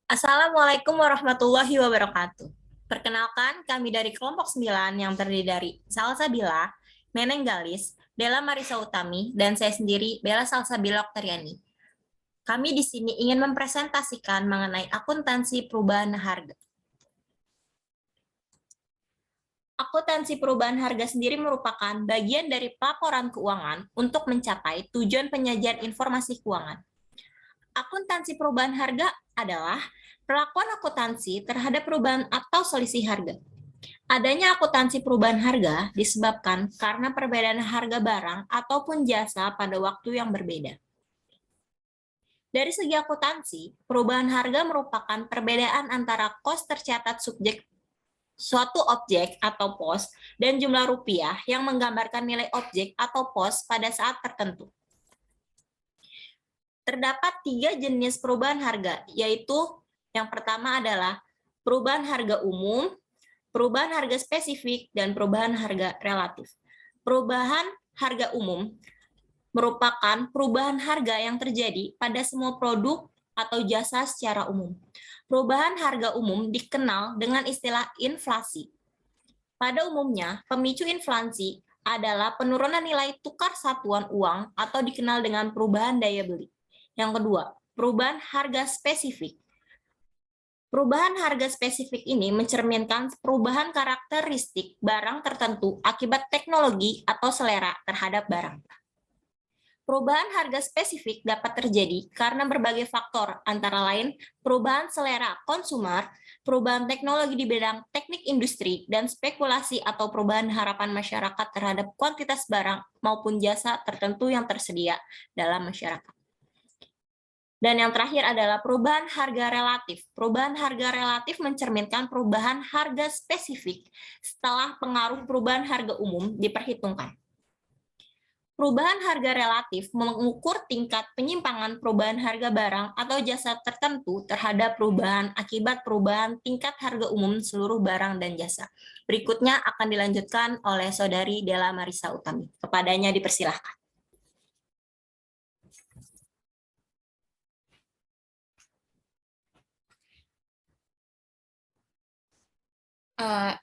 Assalamualaikum warahmatullahi wabarakatuh. Perkenalkan, kami dari kelompok 9 yang terdiri dari Salsabila, Neneng Galis, Della Marisa Utami, dan saya sendiri, Bella Salsabila Oktariani. Kami di sini ingin mempresentasikan mengenai akuntansi perubahan harga. Akuntansi perubahan harga sendiri merupakan bagian dari pelaporan keuangan untuk mencapai tujuan penyajian informasi keuangan. Akuntansi perubahan harga adalah perlakuan akuntansi terhadap perubahan atau selisih harga. Adanya akuntansi perubahan harga disebabkan karena perbedaan harga barang ataupun jasa pada waktu yang berbeda. Dari segi akuntansi, perubahan harga merupakan perbedaan antara kos tercatat subjek suatu objek atau pos dan jumlah rupiah yang menggambarkan nilai objek atau pos pada saat tertentu. Terdapat 3 jenis perubahan harga, yaitu yang pertama adalah perubahan harga umum, perubahan harga spesifik, dan perubahan harga relatif. Perubahan harga umum merupakan perubahan harga yang terjadi pada semua produk atau jasa secara umum. Perubahan harga umum dikenal dengan istilah inflasi. Pada umumnya, pemicu inflasi adalah penurunan nilai tukar satuan uang atau dikenal dengan perubahan daya beli. Yang kedua, perubahan harga spesifik. Perubahan harga spesifik ini mencerminkan perubahan karakteristik barang tertentu akibat teknologi atau selera terhadap barang. Perubahan harga spesifik dapat terjadi karena berbagai faktor, antara lain perubahan selera konsumer, perubahan teknologi di bidang teknik industri, dan spekulasi atau perubahan harapan masyarakat terhadap kuantitas barang maupun jasa tertentu yang tersedia dalam masyarakat. Dan yang terakhir adalah perubahan harga relatif. Perubahan harga relatif mencerminkan perubahan harga spesifik setelah pengaruh perubahan harga umum diperhitungkan. Perubahan harga relatif mengukur tingkat penyimpangan perubahan harga barang atau jasa tertentu terhadap perubahan akibat perubahan tingkat harga umum seluruh barang dan jasa. Berikutnya akan dilanjutkan oleh Saudari Della Marisa Utami. Kepadanya dipersilahkan.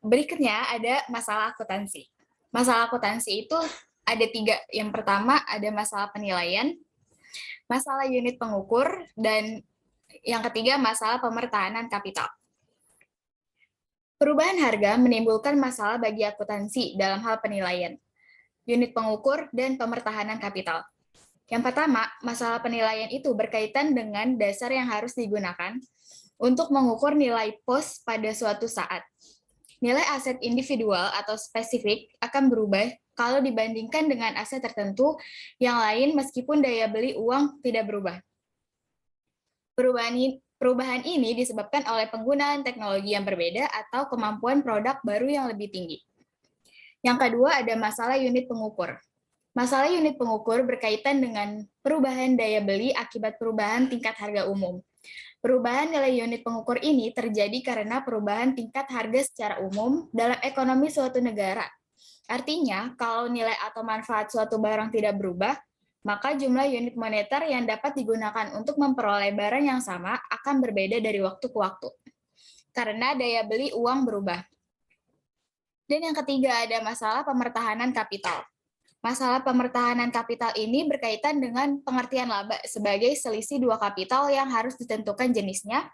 Berikutnya ada masalah akuntansi. Masalah akuntansi itu ada 3. Yang pertama ada masalah penilaian, masalah unit pengukur, dan yang ketiga masalah pemertahanan kapital. Perubahan harga menimbulkan masalah bagi akuntansi dalam hal penilaian, unit pengukur, dan pemertahanan kapital. Yang pertama, masalah penilaian itu berkaitan dengan dasar yang harus digunakan untuk mengukur nilai pos pada suatu saat. Nilai aset individual atau spesifik akan berubah kalau dibandingkan dengan aset tertentu yang lain meskipun daya beli uang tidak berubah. Perubahan ini disebabkan oleh penggunaan teknologi yang berbeda atau kemampuan produk baru yang lebih tinggi. Yang kedua ada masalah unit pengukur. Masalah unit pengukur berkaitan dengan perubahan daya beli akibat perubahan tingkat harga umum. Perubahan nilai unit pengukur ini terjadi karena perubahan tingkat harga secara umum dalam ekonomi suatu negara. Artinya, kalau nilai atau manfaat suatu barang tidak berubah, maka jumlah unit moneter yang dapat digunakan untuk memperoleh barang yang sama akan berbeda dari waktu ke waktu, karena daya beli uang berubah. Dan yang ketiga ada masalah pemertahanan kapital. Masalah pemertahanan kapital ini berkaitan dengan pengertian laba sebagai selisih dua kapital yang harus ditentukan jenisnya,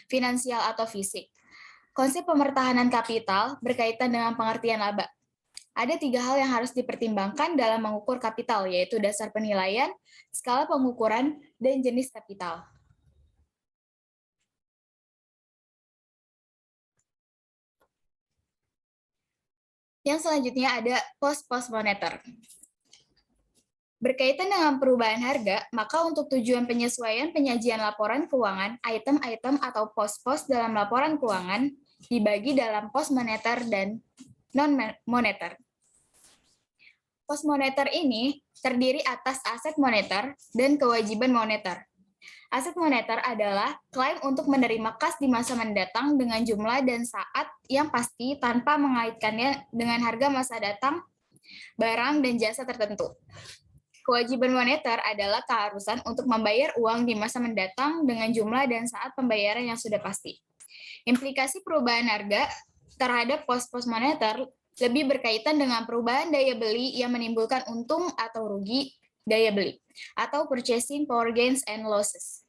finansial atau fisik. Konsep pemertahanan kapital berkaitan dengan pengertian laba. Ada 3 hal yang harus dipertimbangkan dalam mengukur kapital, yaitu dasar penilaian, skala pengukuran, dan jenis kapital. Yang selanjutnya ada pos-pos moneter. Berkaitan dengan perubahan harga, maka untuk tujuan penyesuaian penyajian laporan keuangan, item-item atau pos-pos dalam laporan keuangan dibagi dalam pos moneter dan non-moneter. Pos moneter ini terdiri atas aset moneter dan kewajiban moneter. Aset moneter adalah klaim untuk menerima kas di masa mendatang dengan jumlah dan saat yang pasti tanpa mengaitkannya dengan harga masa datang, barang, dan jasa tertentu. Kewajiban moneter adalah keharusan untuk membayar uang di masa mendatang dengan jumlah dan saat pembayaran yang sudah pasti. Implikasi perubahan harga terhadap pos-pos moneter lebih berkaitan dengan perubahan daya beli yang menimbulkan untung atau rugi daya beli, atau purchasing power gains and losses.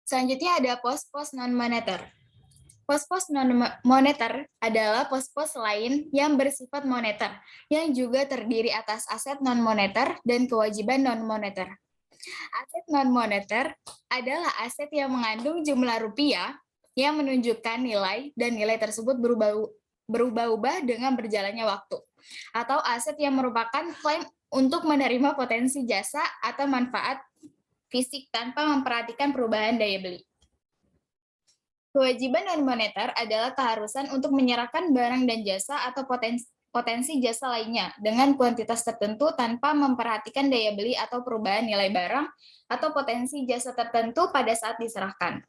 Selanjutnya ada pos-pos non-moneter. Pos-pos non-moneter adalah pos-pos lain yang bersifat moneter, yang juga terdiri atas aset non-moneter dan kewajiban non-moneter. Aset non-moneter adalah aset yang mengandung jumlah rupiah yang menunjukkan nilai dan nilai tersebut berubah-ubah dengan berjalannya waktu, atau aset yang merupakan klaim untuk menerima potensi jasa atau manfaat fisik tanpa memperhatikan perubahan daya beli. Kewajiban non-moneter adalah keharusan untuk menyerahkan barang dan jasa atau potensi jasa lainnya dengan kuantitas tertentu tanpa memperhatikan daya beli atau perubahan nilai barang atau potensi jasa tertentu pada saat diserahkan.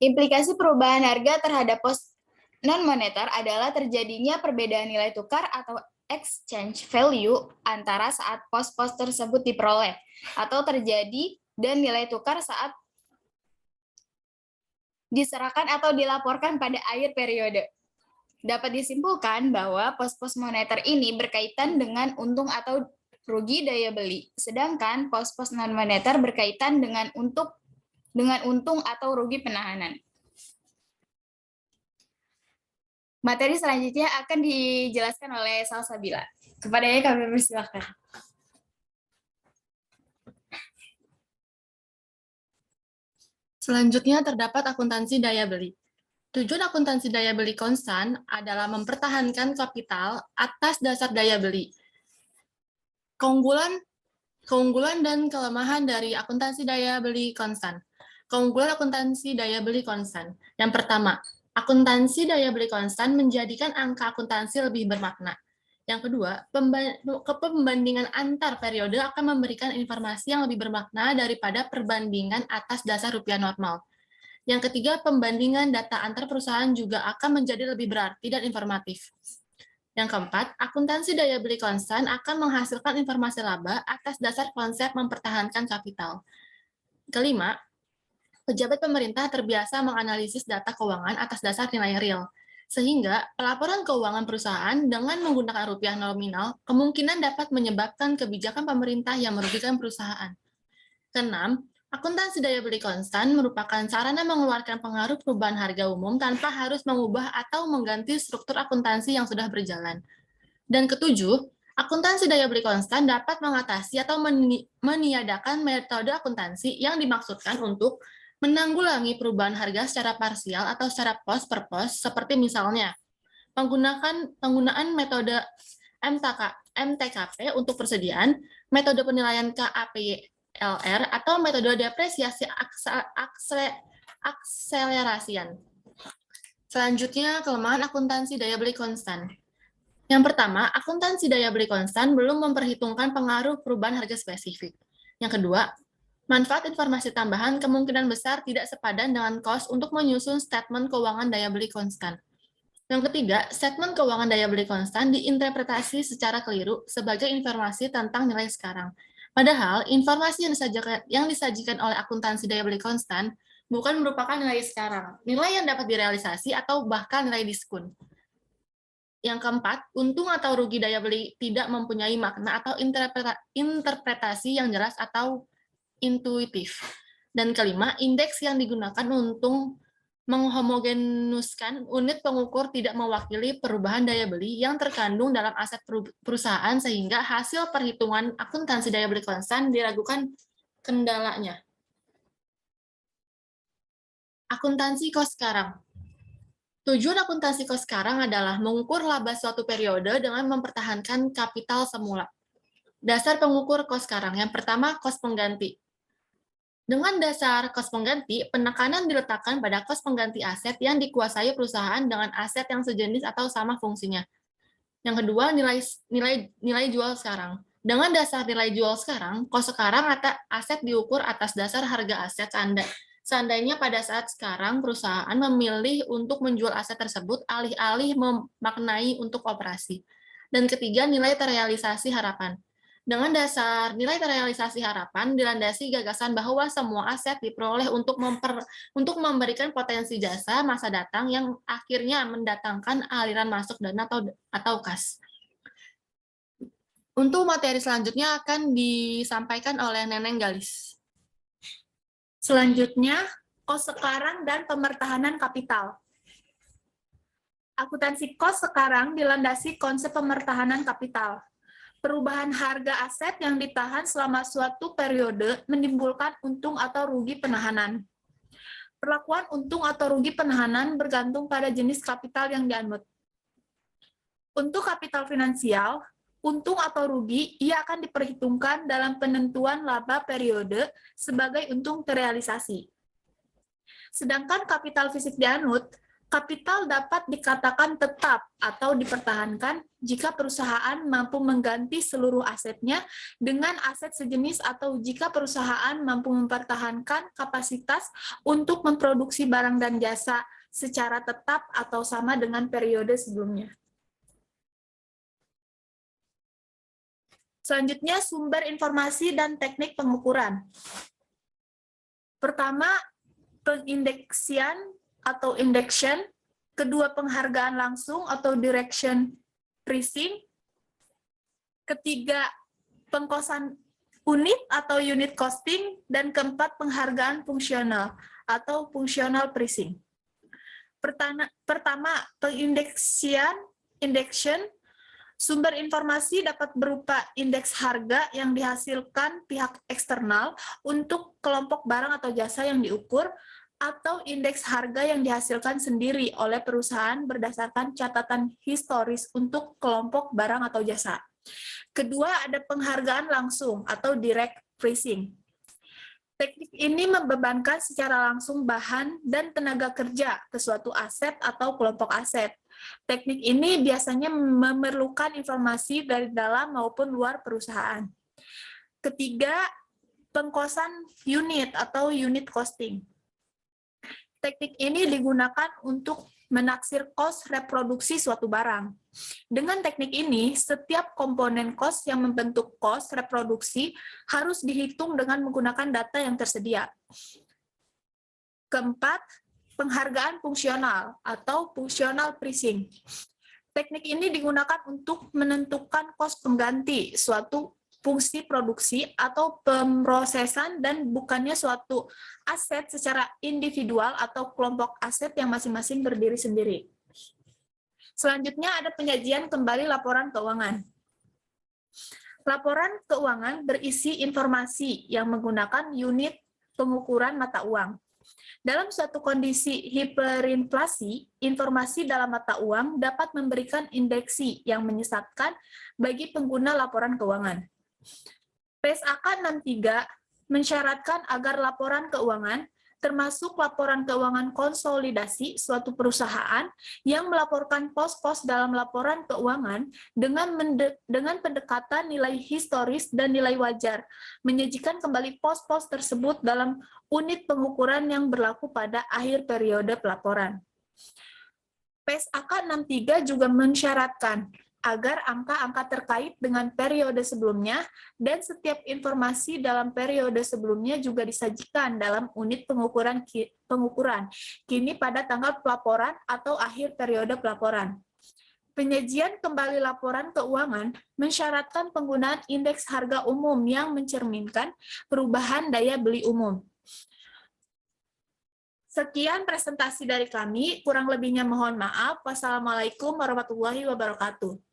Implikasi perubahan harga terhadap pos non-moneter adalah terjadinya perbedaan nilai tukar atau exchange value antara saat pos-pos tersebut diperoleh atau terjadi dan nilai tukar saat diserahkan atau dilaporkan pada akhir periode. Dapat disimpulkan bahwa pos-pos moneter ini berkaitan dengan untung atau rugi daya beli, sedangkan pos-pos non-moneter berkaitan dengan untung atau rugi penahanan. Materi selanjutnya akan dijelaskan oleh Salsabila. Kepadanya kami persilahkan. Selanjutnya terdapat akuntansi daya beli. Tujuan akuntansi daya beli konstan adalah mempertahankan kapital atas dasar daya beli. Keunggulan dan kelemahan dari akuntansi daya beli konstan. Keunggulan akuntansi daya beli konstan. Yang pertama, akuntansi daya beli konstan menjadikan angka akuntansi lebih bermakna. Yang kedua, pembandingan antar periode akan memberikan informasi yang lebih bermakna daripada perbandingan atas dasar rupiah normal. Yang ketiga, pembandingan data antar perusahaan juga akan menjadi lebih berarti dan informatif. Yang keempat, akuntansi daya beli konstan akan menghasilkan informasi laba atas dasar konsep mempertahankan kapital. Kelima, pejabat pemerintah terbiasa menganalisis data keuangan atas dasar nilai real. Sehingga pelaporan keuangan perusahaan dengan menggunakan rupiah nominal kemungkinan dapat menyebabkan kebijakan pemerintah yang merugikan perusahaan. Keenam, akuntansi daya beli konstan merupakan sarana mengeluarkan pengaruh perubahan harga umum tanpa harus mengubah atau mengganti struktur akuntansi yang sudah berjalan. Dan ketujuh, akuntansi daya beli konstan dapat mengatasi atau meniadakan metode akuntansi yang dimaksudkan untuk menanggulangi perubahan harga secara parsial atau secara pos per pos, seperti misalnya penggunaan metode MTKP untuk persediaan, metode penilaian KAPLR, atau metode depresiasi akselerasian. Selanjutnya, kelemahan akuntansi daya beli konstan. Yang pertama, akuntansi daya beli konstan belum memperhitungkan pengaruh perubahan harga spesifik. Yang kedua, manfaat informasi tambahan kemungkinan besar tidak sepadan dengan kos untuk menyusun statement keuangan daya beli konstan. Yang ketiga, statement keuangan daya beli konstan diinterpretasi secara keliru sebagai informasi tentang nilai sekarang. Padahal, informasi yang disajikan oleh akuntansi daya beli konstan bukan merupakan nilai sekarang, nilai yang dapat direalisasi atau bahkan nilai diskon. Yang keempat, untung atau rugi daya beli tidak mempunyai makna atau interpretasi yang jelas atau intuitif. Dan kelima, indeks yang digunakan untuk menghomogenuskan unit pengukur tidak mewakili perubahan daya beli yang terkandung dalam aset perusahaan sehingga hasil perhitungan akuntansi daya beli konstan diragukan kendalanya. Akuntansi kos sekarang. Tujuan akuntansi kos sekarang adalah mengukur laba suatu periode dengan mempertahankan kapital semula. Dasar pengukur kos sekarang. Yang pertama, kos pengganti. Dengan dasar kos pengganti, penekanan diletakkan pada kos pengganti aset yang dikuasai perusahaan dengan aset yang sejenis atau sama fungsinya. Yang kedua, nilai jual sekarang. Dengan dasar nilai jual sekarang, kos sekarang atau aset diukur atas dasar harga aset seandainya pada saat sekarang perusahaan memilih untuk menjual aset tersebut alih-alih memaknai untuk operasi. Dan ketiga, nilai terrealisasi harapan. Dengan dasar nilai terrealisasi harapan dilandasi gagasan bahwa semua aset diperoleh untuk memberikan potensi jasa masa datang yang akhirnya mendatangkan aliran masuk dana atau kas. Untuk materi selanjutnya akan disampaikan oleh Neneng Galis. Selanjutnya, kos sekarang dan pemertahanan kapital. Akuntansi kos sekarang dilandasi konsep pemertahanan kapital. Perubahan harga aset yang ditahan selama suatu periode menimbulkan untung atau rugi penahanan. Perlakuan untung atau rugi penahanan bergantung pada jenis kapital yang dianut. Untuk kapital finansial, untung atau rugi ia akan diperhitungkan dalam penentuan laba periode sebagai untung terrealisasi. Sedangkan kapital fisik dianut, kapital dapat dikatakan tetap atau dipertahankan jika perusahaan mampu mengganti seluruh asetnya dengan aset sejenis atau jika perusahaan mampu mempertahankan kapasitas untuk memproduksi barang dan jasa secara tetap atau sama dengan periode sebelumnya. Selanjutnya, sumber informasi dan teknik pengukuran. Pertama, pengindeksian atau indection, kedua penghargaan langsung atau direction pricing, ketiga pengkosan unit atau unit costing, dan keempat penghargaan fungsional atau functional pricing. Pertama, pengindeksian, indection, sumber informasi dapat berupa indeks harga yang dihasilkan pihak eksternal untuk kelompok barang atau jasa yang diukur, atau indeks harga yang dihasilkan sendiri oleh perusahaan berdasarkan catatan historis untuk kelompok barang atau jasa. Kedua, ada penghargaan langsung atau direct pricing. Teknik ini membebankan secara langsung bahan dan tenaga kerja ke suatu aset atau kelompok aset. Teknik ini biasanya memerlukan informasi dari dalam maupun luar perusahaan. Ketiga, pengkosan unit atau unit costing. Teknik ini digunakan untuk menaksir kos reproduksi suatu barang. Dengan teknik ini, setiap komponen kos yang membentuk kos reproduksi harus dihitung dengan menggunakan data yang tersedia. Keempat, penghargaan fungsional atau functional pricing. Teknik ini digunakan untuk menentukan kos pengganti suatu fungsi produksi atau pemrosesan dan bukannya suatu aset secara individual atau kelompok aset yang masing-masing berdiri sendiri. Selanjutnya ada penyajian kembali laporan keuangan. Laporan keuangan berisi informasi yang menggunakan unit pengukuran mata uang. Dalam suatu kondisi hiperinflasi, informasi dalam mata uang dapat memberikan indeksi yang menyesatkan bagi pengguna laporan keuangan. PSAK 63 mensyaratkan agar laporan keuangan, termasuk laporan keuangan konsolidasi suatu perusahaan yang melaporkan pos-pos dalam laporan keuangan dengan pendekatan nilai historis dan nilai wajar, menyajikan kembali pos-pos tersebut dalam unit pengukuran yang berlaku pada akhir periode pelaporan. PSAK 63 juga mensyaratkan agar angka-angka terkait dengan periode sebelumnya dan setiap informasi dalam periode sebelumnya juga disajikan dalam unit pengukuran kini pada tanggal pelaporan atau akhir periode pelaporan. Penyajian kembali laporan keuangan mensyaratkan penggunaan indeks harga umum yang mencerminkan perubahan daya beli umum. Sekian presentasi dari kami, kurang lebihnya mohon maaf. Wassalamualaikum warahmatullahi wabarakatuh.